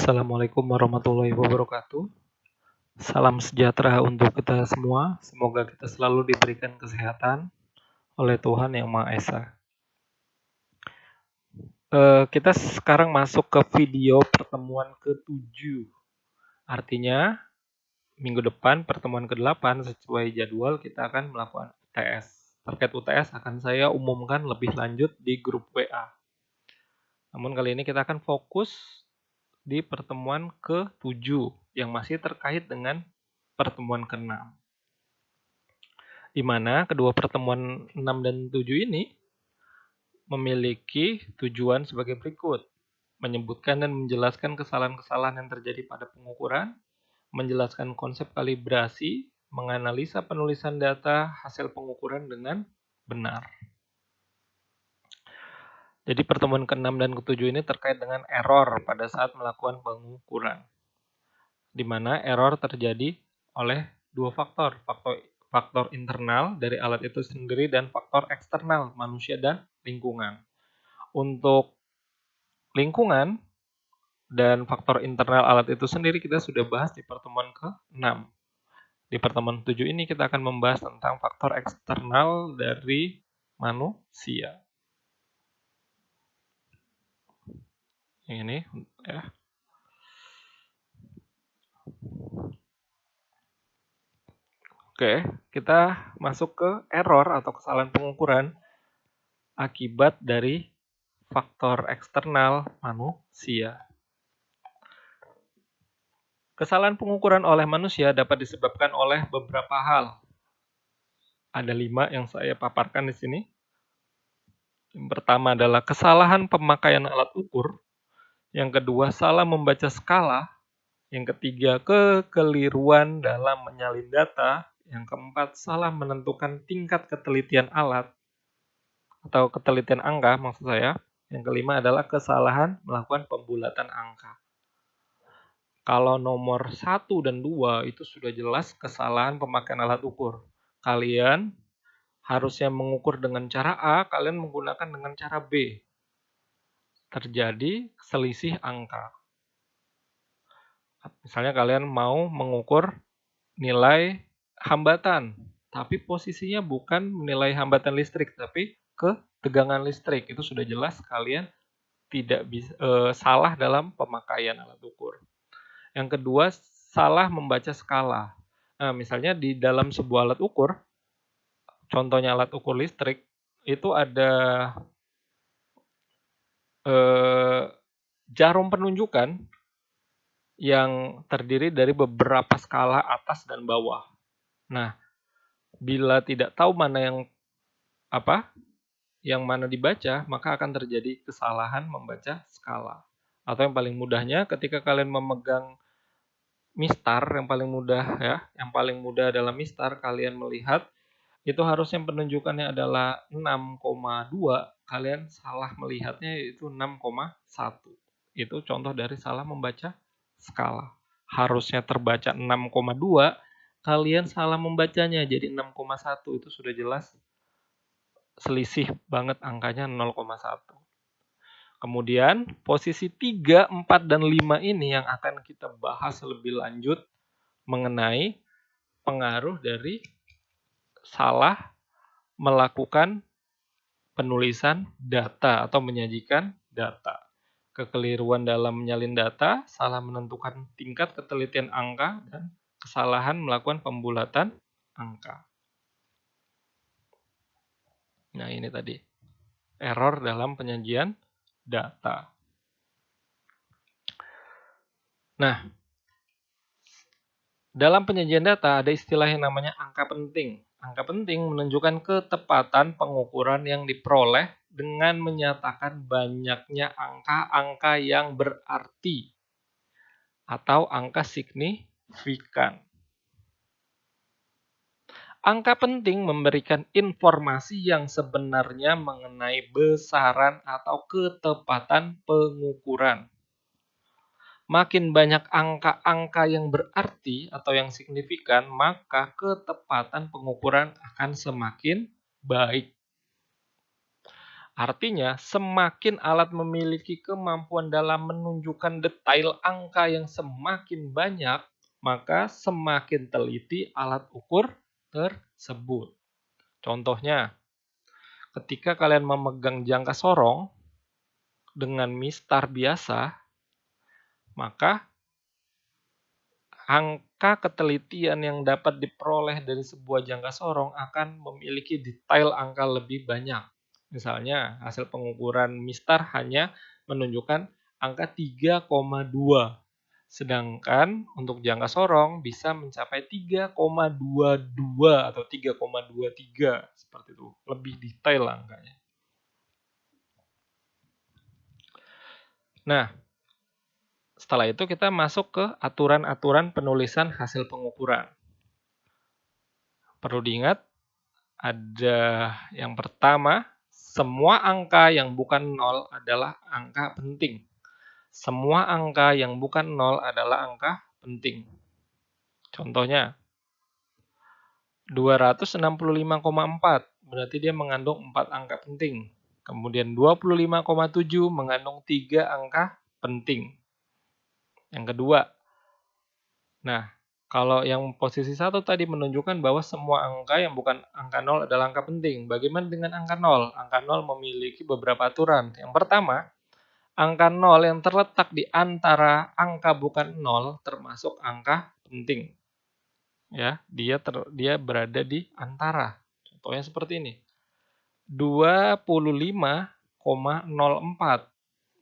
Assalamualaikum warahmatullahi wabarakatuh. Salam sejahtera untuk kita semua. Semoga kita selalu diberikan kesehatan oleh Tuhan Yang Maha Esa. Kita sekarang masuk ke video pertemuan ke-7. Artinya, minggu depan pertemuan ke-8 sesuai jadwal kita akan melakukan UTS. Terkait UTS akan saya umumkan lebih lanjut di grup WA. Namun kali ini kita akan fokus di pertemuan ke-7 yang masih terkait dengan pertemuan ke-6. Di mana kedua pertemuan 6 dan 7 ini memiliki tujuan sebagai berikut. Menyebutkan dan menjelaskan kesalahan-kesalahan yang terjadi pada pengukuran, menjelaskan konsep kalibrasi, menganalisa penulisan data hasil pengukuran dengan benar. Jadi pertemuan ke-6 dan ke-7 ini terkait dengan error pada saat melakukan pengukuran. Di mana error terjadi oleh dua faktor. Faktor internal dari alat itu sendiri dan faktor eksternal manusia dan lingkungan. Untuk lingkungan dan faktor internal alat itu sendiri kita sudah bahas di pertemuan ke-6. Di pertemuan 7 ini kita akan membahas tentang faktor eksternal dari manusia. Ini ya. Oke, kita masuk ke error atau kesalahan pengukuran akibat dari faktor eksternal manusia. Kesalahan pengukuran oleh manusia dapat disebabkan oleh beberapa hal. Ada 5 yang saya paparkan di sini. Yang pertama adalah kesalahan pemakaian alat ukur. Yang kedua, salah membaca skala. Yang ketiga, kekeliruan dalam menyalin data. Yang keempat, salah menentukan tingkat ketelitian alat atau ketelitian angka maksud saya. Yang kelima adalah kesalahan melakukan pembulatan angka. Kalau nomor 1 dan 2 itu sudah jelas kesalahan pemakaian alat ukur. Kalian harusnya mengukur dengan cara A, kalian menggunakan dengan cara B. Terjadi selisih angka. Misalnya kalian mau mengukur nilai hambatan, tapi posisinya bukan menilai hambatan listrik, tapi ketegangan listrik. Itu sudah jelas kalian tidak bisa salah dalam pemakaian alat ukur. Yang kedua, salah membaca skala. Nah, misalnya di dalam sebuah alat ukur, contohnya alat ukur listrik, itu ada jarum penunjukan yang terdiri dari beberapa skala atas dan bawah. Nah, bila tidak tahu mana yang mana dibaca, maka akan terjadi kesalahan membaca skala. Atau yang paling mudahnya, ketika kalian memegang mistar, yang paling mudah adalah mistar, kalian melihat itu harusnya penunjukannya adalah 6,2, kalian salah melihatnya yaitu 6,1. Itu contoh dari salah membaca skala. Harusnya terbaca 6,2, kalian salah membacanya jadi 6,1. Itu sudah jelas selisih banget angkanya 0,1. Kemudian posisi 3, 4, dan 5 ini yang akan kita bahas lebih lanjut mengenai pengaruh dari salah melakukan penulisan data atau menyajikan data. Kekeliruan dalam menyalin data, salah menentukan tingkat ketelitian angka, dan kesalahan melakukan pembulatan angka. Nah, ini tadi error dalam penyajian data. Nah, dalam penyajian data ada istilah yang namanya angka penting. Angka penting menunjukkan ketepatan pengukuran yang diperoleh dengan menyatakan banyaknya angka-angka yang berarti atau angka signifikan. Angka penting memberikan informasi yang sebenarnya mengenai besaran atau ketepatan pengukuran. Makin banyak angka-angka yang berarti atau yang signifikan, maka ketepatan pengukuran akan semakin baik. Artinya, semakin alat memiliki kemampuan dalam menunjukkan detail angka yang semakin banyak, maka semakin teliti alat ukur tersebut. Contohnya, ketika kalian memegang jangka sorong dengan mistar biasa, maka angka ketelitian yang dapat diperoleh dari sebuah jangka sorong akan memiliki detail angka lebih banyak. Misalnya, hasil pengukuran mistar hanya menunjukkan angka 3,2. Sedangkan untuk jangka sorong bisa mencapai 3,22 atau 3,23. Seperti itu. Lebih detail angkanya. Nah, setelah itu kita masuk ke aturan-aturan penulisan hasil pengukuran. Perlu diingat, ada yang pertama, semua angka yang bukan 0 adalah angka penting. Semua angka yang bukan 0 adalah angka penting. Contohnya, 265,4 berarti dia mengandung 4 angka penting. Kemudian 25,7 mengandung 3 angka penting. Yang kedua, nah, kalau yang posisi 1 tadi menunjukkan bahwa semua angka yang bukan angka 0 adalah angka penting. Bagaimana dengan angka 0? Angka 0 memiliki beberapa aturan. Yang pertama, angka 0 yang terletak di antara angka bukan 0 termasuk angka penting. Ya, dia berada di antara. Contohnya seperti ini. 25,04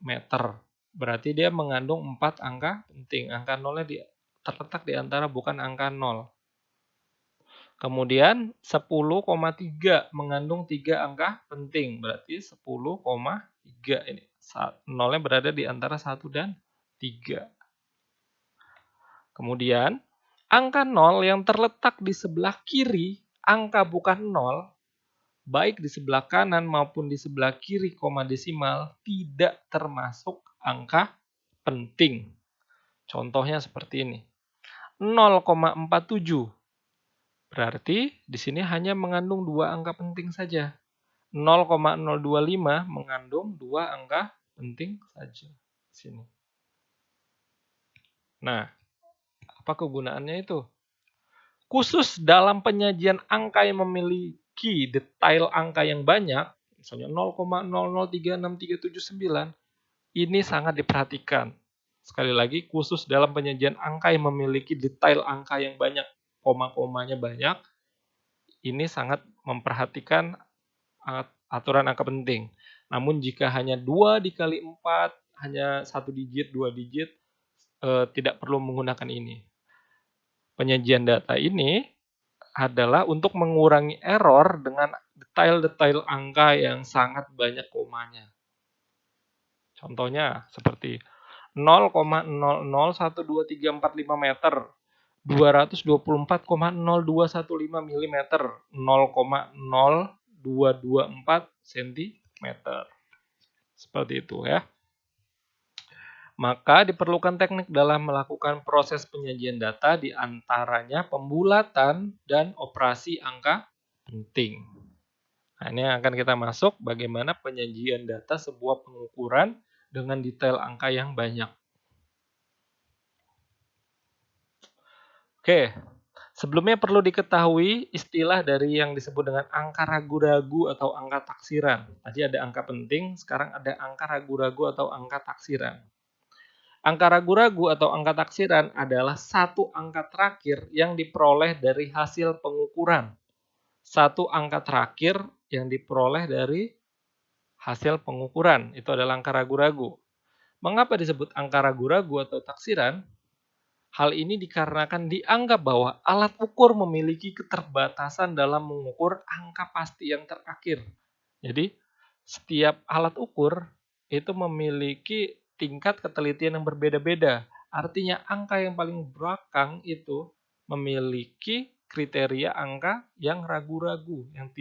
meter. Berarti dia mengandung 4 angka penting. Angka 0-nya terletak di antara bukan angka 0. Kemudian 10,3 mengandung 3 angka penting. Berarti 10,3 ini. 0-nya berada di antara 1 dan 3. Kemudian angka 0 yang terletak di sebelah kiri angka bukan 0, baik di sebelah kanan maupun di sebelah kiri koma desimal, tidak termasuk angka penting. Contohnya seperti ini. 0,47. Berarti di sini hanya mengandung 2 angka penting saja. 0,025 mengandung 2 angka penting saja. Sini. Nah, apa kegunaannya itu? Khusus dalam penyajian angka yang memiliki detail angka yang banyak, misalnya 0,00363799, ini sangat diperhatikan. Sekali lagi, khusus dalam penyajian angka yang memiliki detail angka yang banyak, koma-komanya banyak, ini sangat memperhatikan aturan angka penting. Namun jika hanya 2 dikali 4, hanya 1 digit, 2 digit, tidak perlu menggunakan ini. Penyajian data ini adalah untuk mengurangi error dengan detail-detail angka yang sangat banyak komanya. Contohnya seperti 0,00123455 meter, 224,0215 mm, 0,0224 cm. Seperti itu ya. Maka diperlukan teknik dalam melakukan proses penyajian data, di antaranya pembulatan dan operasi angka penting. Nah, ini akan kita masuk bagaimana penyajian data sebuah pengukuran dengan detail angka yang banyak. Oke, sebelumnya perlu diketahui istilah dari yang disebut dengan angka ragu-ragu atau angka taksiran. Tadi ada angka penting, sekarang ada angka ragu-ragu atau angka taksiran. Angka ragu-ragu atau angka taksiran adalah satu angka terakhir yang diperoleh dari hasil pengukuran. Satu angka terakhir yang diperoleh dari hasil pengukuran. Itu adalah angka ragu-ragu. Mengapa disebut angka ragu-ragu atau taksiran? Hal ini dikarenakan dianggap bahwa alat ukur memiliki keterbatasan dalam mengukur angka pasti yang terakhir. Jadi, setiap alat ukur itu memiliki tingkat ketelitian yang berbeda-beda. Artinya angka yang paling belakang itu memiliki kriteria angka yang ragu-ragu, yang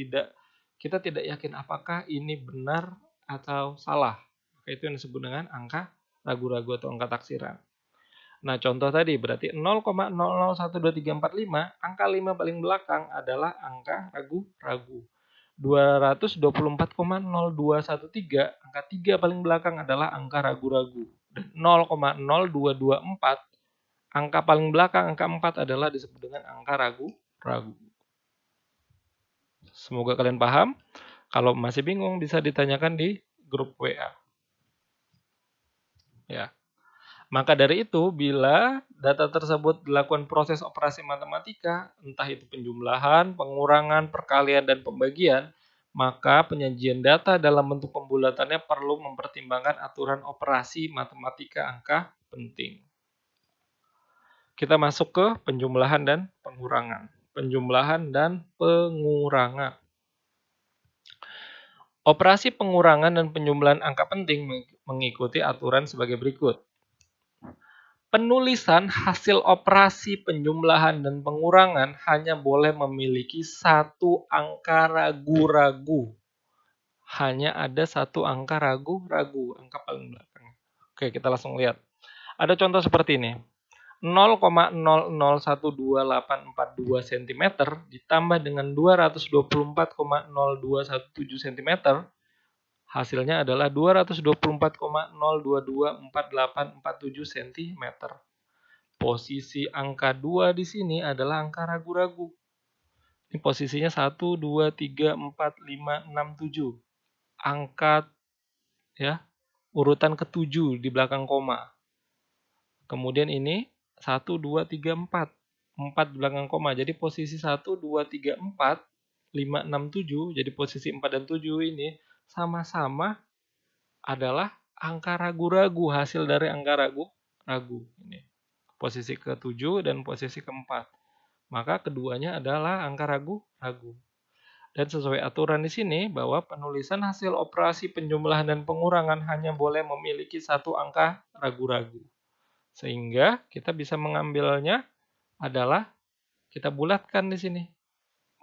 kita tidak yakin apakah ini benar atau salah. Maka itu yang disebut dengan angka ragu-ragu atau angka taksiran. Nah, contoh tadi berarti 0,00123455, angka 5 paling belakang adalah angka ragu-ragu. 224,0213, angka 3 paling belakang adalah angka ragu-ragu. Dan 0,0224, angka paling belakang, angka 4 adalah disebut dengan angka ragu-ragu. Semoga kalian paham. Kalau masih bingung bisa ditanyakan di grup WA. Ya. Maka dari itu, bila data tersebut dilakukan proses operasi matematika, entah itu penjumlahan, pengurangan, perkalian, dan pembagian, maka penyajian data dalam bentuk pembulatannya perlu mempertimbangkan aturan operasi matematika angka penting. Kita masuk ke penjumlahan dan pengurangan. Penjumlahan dan pengurangan. Operasi pengurangan dan penjumlahan angka penting mengikuti aturan sebagai berikut. Penulisan hasil operasi penjumlahan dan pengurangan hanya boleh memiliki satu angka ragu-ragu. Hanya ada satu angka ragu-ragu, angka paling belakang. Oke, kita langsung lihat. Ada contoh seperti ini. 0,00128842 cm ditambah dengan 224,0217 cm, hasilnya adalah 224,02248847 cm. Posisi angka 2 di sini adalah angka ragu-ragu. Ini posisinya 1, 2, 3, 4, 5, 6, 7. Angka ya, urutan ke-7 di belakang koma. Kemudian ini 1, 2, 3, 4. 4 di belakang koma. Jadi posisi 1, 2, 3, 4, 5, 6, 7. Jadi posisi 4 dan 7 ini sama-sama adalah angka ragu-ragu, hasil dari angka ragu. Ini posisi ke-7 dan posisi ke-4. Maka keduanya adalah angka ragu-ragu. Dan sesuai aturan di sini bahwa penulisan hasil operasi penjumlahan dan pengurangan hanya boleh memiliki satu angka ragu-ragu. Sehingga kita bisa mengambilnya adalah kita bulatkan di sini.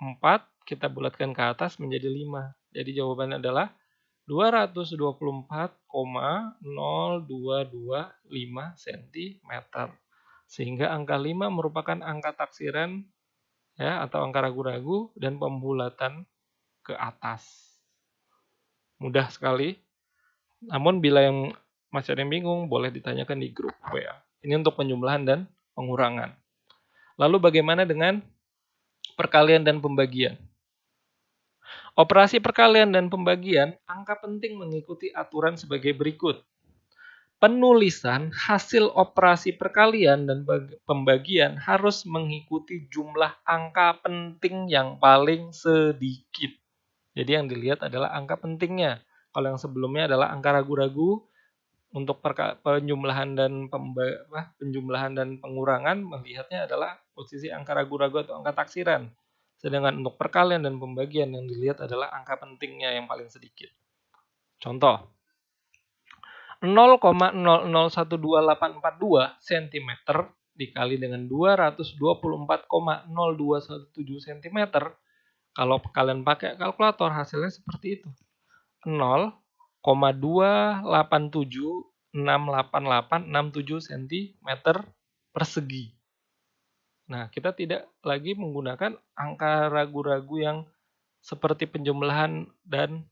4 kita bulatkan ke atas menjadi 5. Jadi jawabannya adalah 224,0225 cm. Sehingga angka 5 merupakan angka taksiran ya, atau angka ragu-ragu dan pembulatan ke atas. Mudah sekali. Namun bila yang masih ada yang bingung, boleh ditanyakan di grup WA. Ini untuk penjumlahan dan pengurangan. Lalu bagaimana dengan perkalian dan pembagian? Operasi perkalian dan pembagian, angka penting mengikuti aturan sebagai berikut. Penulisan hasil operasi perkalian dan pembagian harus mengikuti jumlah angka penting yang paling sedikit. Jadi yang dilihat adalah angka pentingnya. Kalau yang sebelumnya adalah angka ragu-ragu, untuk penjumlahan dan pengurangan melihatnya adalah posisi angka ragu-ragu atau angka taksiran. Sedangkan untuk perkalian dan pembagian yang dilihat adalah angka pentingnya yang paling sedikit. Contoh, 0,00128842 cm dikali dengan 224,0217 cm. Kalau kalian pakai kalkulator hasilnya seperti itu. 0,2876887 cm persegi. Nah, kita tidak lagi menggunakan angka ragu-ragu yang seperti penjumlahan dan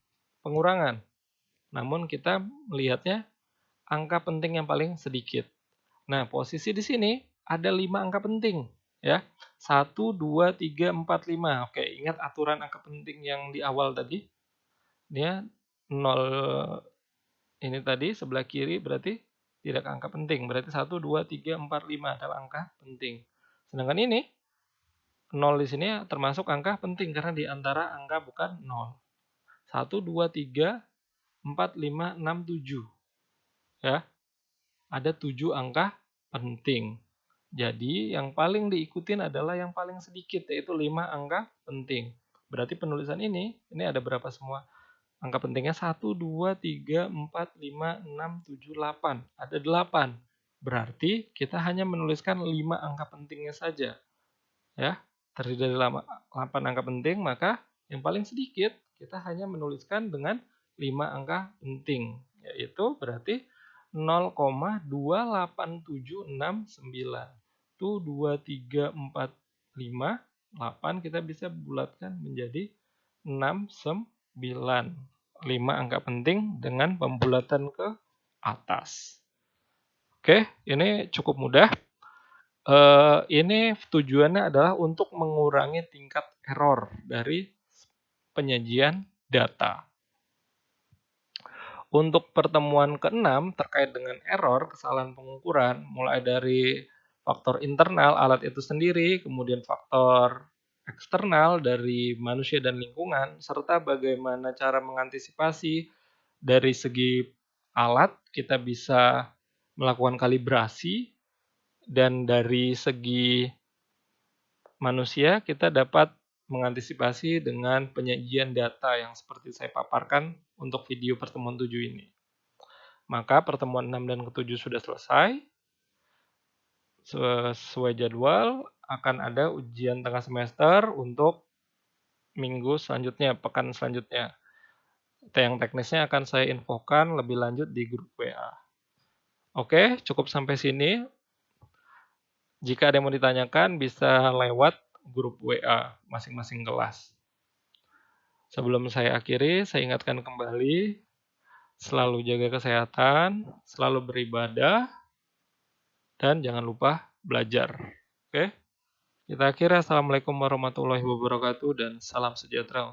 pengurangan. Namun kita melihatnya angka penting yang paling sedikit. Nah, posisi di sini ada 5 angka penting, ya. 1, 2, 3, 4, 5. Oke, ingat aturan angka penting yang di awal tadi. Dia 0 ini tadi sebelah kiri berarti tidak angka penting. Berarti 1, 2, 3, 4, 5 adalah angka penting. Sedangkan ini 0 di sini termasuk angka penting karena di antara angka bukan 0. 1, 2, 3, 4, 5, 6, 7. Ya. Ada 7 angka penting. Jadi yang paling diikutin adalah yang paling sedikit, yaitu 5 angka penting. Berarti penulisan ini ada berapa semua? Angka pentingnya 1, 2, 3, 4, 5, 6, 7, 8. Ada 8. Berarti kita hanya menuliskan 5 angka pentingnya saja. Ya, terdiri dari 8 angka penting, maka yang paling sedikit kita hanya menuliskan dengan 5 angka penting. Yaitu berarti 0,28769. Itu 2, 3, 4, 5, 8 kita bisa bulatkan menjadi 6, 9. 5 angka penting dengan pembulatan ke atas. Oke, ini cukup mudah. Ini tujuannya adalah untuk mengurangi tingkat error dari penyajian data. Untuk pertemuan ke-6 terkait dengan error, kesalahan pengukuran, mulai dari faktor internal alat itu sendiri, kemudian faktor eksternal dari manusia dan lingkungan, serta bagaimana cara mengantisipasi dari segi alat, kita bisa melakukan kalibrasi, dan dari segi manusia, kita dapat mengantisipasi dengan penyajian data yang seperti saya paparkan untuk video pertemuan 7 ini. Maka pertemuan 6 dan ke-7 sudah selesai. Sesuai jadwal, akan ada ujian tengah semester untuk minggu selanjutnya, pekan selanjutnya. Yang teknisnya akan saya infokan lebih lanjut di grup WA. Oke, cukup sampai sini. Jika ada yang mau ditanyakan, bisa lewat grup WA masing-masing kelas. Sebelum saya akhiri, saya ingatkan kembali, selalu jaga kesehatan, selalu beribadah, dan jangan lupa belajar. Oke? Kita akhiri. Assalamualaikum warahmatullahi wabarakatuh, dan salam sejahtera.